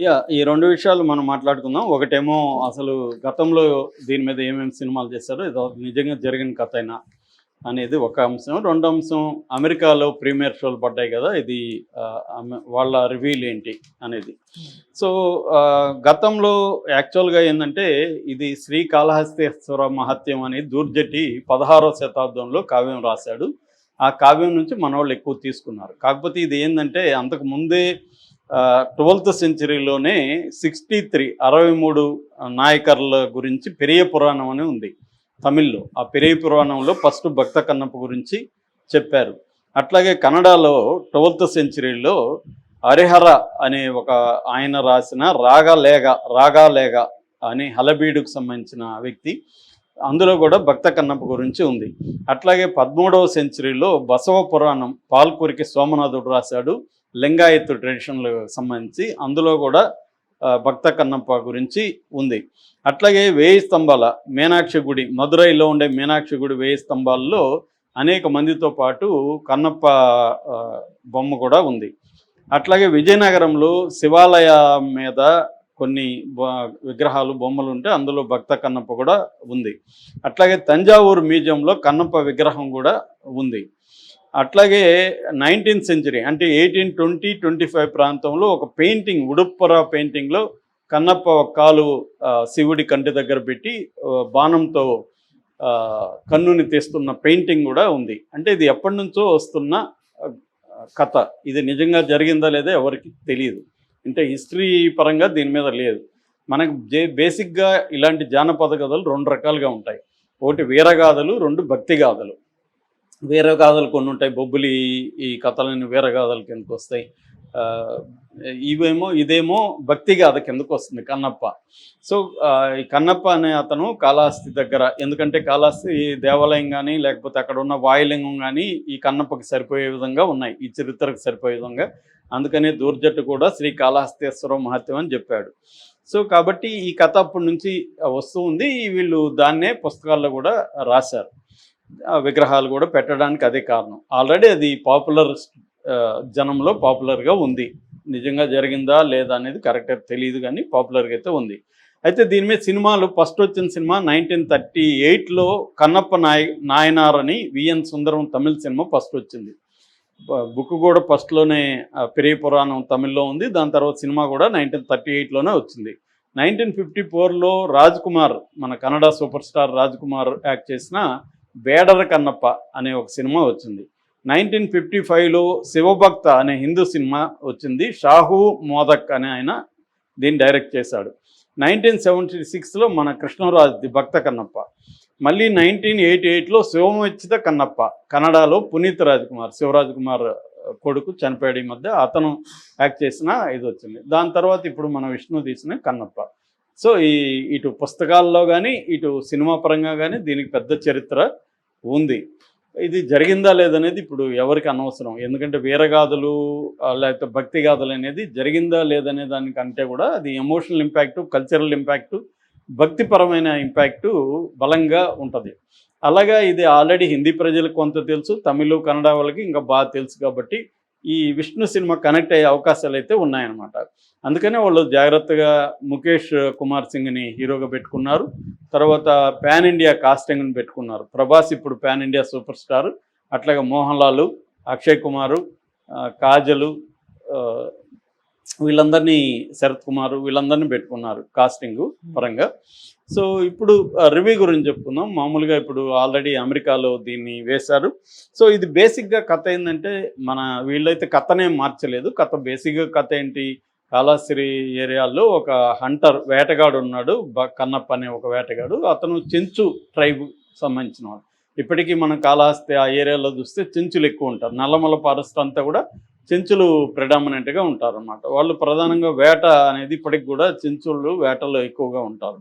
ఈ 2 విషయాలు మనం మాట్లాడుకుందాం. ఒకటేమో అసలు గతంలో దీని మీద ఏమేమి సినిమాలు చేశారో, ఇదో నిజంగా జరిగిన కథేనా అనేది ఒక అంశం. రెండో అంశం, అమెరికాలో ప్రీమియర్ షోలు పడ్డాయి కదా! ఇది వాళ్ళ రివ్యూలు ఏంటి అనేది. సో, గతంలో యాక్చువల్‌గా ఏందంటే, ఇది శ్రీకాళహస్తీశ్వర మహత్యం అని దూర్జటి 16వ శతాబ్దంలో కావ్యం రాశాడు. ఆ కావ్యం నుంచి మనోళ్ళు ఎక్కువ తీసుకున్నారు. కాకపోతే ఇది ఏందంటే, అంతకు ముందే 12th సెంచరీలోనే 63 నాయకర్ల గురించి పెరియ పురాణం అని ఉంది తమిళ్లో. ఆ పెరియ పురాణంలో ఫస్ట్ భక్త కన్నప్ప గురించి చెప్పారు. అట్లాగే కన్నడలో 12th సెంచరీలో హరిహర అనే ఒక ఆయన రాసిన రాగాలేగ అని హలబీడుకు సంబంధించిన వ్యక్తి, అందులో కూడా భక్త కన్నప్ప గురించి ఉంది. అట్లాగే 13వ సెంచరీలో బసవ పురాణం పాల్కురికి సోమనాథుడు రాశాడు, లింగాయత్ ట్రెడిషన్లకు సంబంధించి. అందులో కూడా భక్త కన్నప్ప గురించి ఉంది. అట్లాగే 1000 స్తంభాల మీనాక్షి గుడి, మదురైలో ఉండే మీనాక్షి గుడి 1000 స్తంభాల్లో అనేక మందితో పాటు కన్నప్ప బొమ్మ కూడా ఉంది. అట్లాగే విజయనగరంలో శివాలయ మీద కొన్ని విగ్రహాలు బొమ్మలు ఉంటే అందులో భక్త కన్నప్ప కూడా ఉంది. అట్లాగే తంజావూరు మ్యూజియంలో కన్నప్ప విగ్రహం కూడా ఉంది. అట్లాగే 19th సెంచరీ అంటే 1820-25 ప్రాంతంలో ఒక పెయింటింగ్, ఉడుప్పర పెయింటింగ్లో కన్నప్ప కాలు శివుడి కంటి దగ్గర పెట్టి బాణంతో కన్నుని తీస్తున్న పెయింటింగ్ కూడా ఉంది. అంటే ఇది ఎప్పటి నుంచో వస్తున్న కథ. ఇది నిజంగా జరిగిందా లేదా ఎవరికి తెలియదు. అంటే హిస్టరీ పరంగా దీని మీద లేదు. మనకు బేసిక్గా ఇలాంటి జానపద కథలు 2 రకాలుగా ఉంటాయి. ఒకటి వీరగాథలు, 2 భక్తి గాథలు. వీరగాథలు కొన్ని ఉంటాయి. బొబ్బులి ఈ కథలన్నీ వీరగాథల కిందకు వస్తాయి. ఇదేమో భక్తి గాథ కిందకు వస్తుంది కన్నప్ప. సో, ఈ కన్నప్ప అనే అతను కాళహస్తి దగ్గర, ఎందుకంటే కాళహస్తి దేవాలయం కానీ లేకపోతే అక్కడ ఉన్న వాయులింగం కానీ ఈ కన్నప్పకి సరిపోయే విధంగా ఉన్నాయి, ఈ చరిత్రకు సరిపోయే విధంగా. అందుకనే దూర్జట్టు కూడా శ్రీకాళహస్తీశ్వర మహత్యం అని చెప్పాడు. సో, కాబట్టి ఈ కథ అప్పటి నుంచి వస్తూ ఉంది. వీళ్ళు దాన్నే పుస్తకాల్లో కూడా రాశారు. విగ్రహాలు కూడా పెట్టడానికి అదే కారణం. ఆల్రెడీ అది పాపులర్, జనంలో పాపులర్గా ఉంది. నిజంగా జరిగిందా లేదా అనేది కరెక్ట్గా తెలియదు, కానీ పాపులర్గా అయితే ఉంది. అయితే దీని మీద సినిమాలు ఫస్ట్ వచ్చిన సినిమా 1938లో కన్నప్ప నాయనార్ అని విఎన్ సుందరం తమిళ సినిమా ఫస్ట్ వచ్చింది. బుక్ కూడా ఫస్ట్లోనే పెరియ పురాణం తమిళ్లో ఉంది. దాని తర్వాత సినిమా కూడా 1938లోనే వచ్చింది. 1954లో రాజ్ కుమార్, మన Kannada super star Raj Kumar act చేసిన బేడర కన్నప్ప అనే ఒక సినిమా వచ్చింది. 1955లో శివభక్త అనే హిందూ సినిమా వచ్చింది. షాహు మోదక్ అనే ఆయన దీన్ని డైరెక్ట్ చేశాడు. 1976లో మన కృష్ణరాజ్ది భక్త కన్నప్ప. మళ్ళీ 1988లో శివమెచ్చిత కన్నప్ప, కన్నడలో పునీత్ రాజ్ కుమార్, శివరాజ్ కుమార్ కొడుకు చనిపోయాడు ఈ మధ్య, అతను యాక్ట్ చేసిన ఇది వచ్చింది. దాని తర్వాత ఇప్పుడు మన విష్ణు తీసిన కన్నప్ప. సో, ఇటు పుస్తకాల్లో కానీ ఇటు సినిమా పరంగా కానీ దీనికి పెద్ద చరిత్ర ఉంది. ఇది జరిగిందా లేదనేది ఇప్పుడు ఎవరికి అనవసరం. ఎందుకంటే వీరగాథలు లేకపోతే భక్తి గాథలు అనేది జరిగిందా లేదనే దానికంటే కూడా అది ఎమోషనల్ ఇంపాక్టు, కల్చరల్ ఇంపాక్టు, భక్తిపరమైన ఇంపాక్టు బలంగా ఉంటుంది. అలాగా ఇది ఆల్రెడీ హిందీ ప్రజలకు కొంత తెలుసు, తమిళ కన్నడ వాళ్ళకి ఇంకా బాగా తెలుసు. కాబట్టి ఈ విష్ణు సినిమా కనెక్ట్ అయ్యే అవకాశాలు అయితే ఉన్నాయన్నమాట. అందుకనే వాళ్ళు జాగ్రత్తగా ముఖేష్ కుమార్ సింగ్ని హీరోగా పెట్టుకున్నారు. తర్వాత పాన్ ఇండియా కాస్టింగ్ని పెట్టుకున్నారు. ప్రభాస్ ఇప్పుడు పాన్ ఇండియా సూపర్ స్టార్. అట్లాగే మోహన్ లాల్, అక్షయ్ కుమారు, కాజలు, వీళ్ళందరినీ, శరత్ కుమారు, వీళ్ళందరినీ పెట్టుకున్నారు కాస్టింగ్ పరంగా. సో, ఇప్పుడు రివ్యూ గురించి చెప్పుకుందాం. మామూలుగా ఇప్పుడు ఆల్రెడీ అమెరికాలో దీన్ని వేశారు. సో, ఇది బేసిక్గా కథ ఏంటంటే, వీళ్ళైతే కథనే మార్చలేదు. కథ బేసిక్గా కథ ఏంటి, కాళహస్తి ఏరియాలో ఒక హంటర్, వేటగాడు ఉన్నాడు, కన్నప్ప అనే ఒక వేటగాడు. అతను చెంచు ట్రైబ్ సంబంధించిన వాడు. ఇప్పటికీ మనం కాళహస్తి ఆ ఏరియాలో చూస్తే చెంచులు ఎక్కువ ఉంటారు. నల్లమల ఫారెస్ట్ అంతా కూడా చెంచులు ప్రెడామినెంట్గా ఉంటారన్నమాట. వాళ్ళు ప్రధానంగా వేట అనేది ఇప్పటికి కూడా చెంచులు వేటలో ఎక్కువగా ఉంటారు.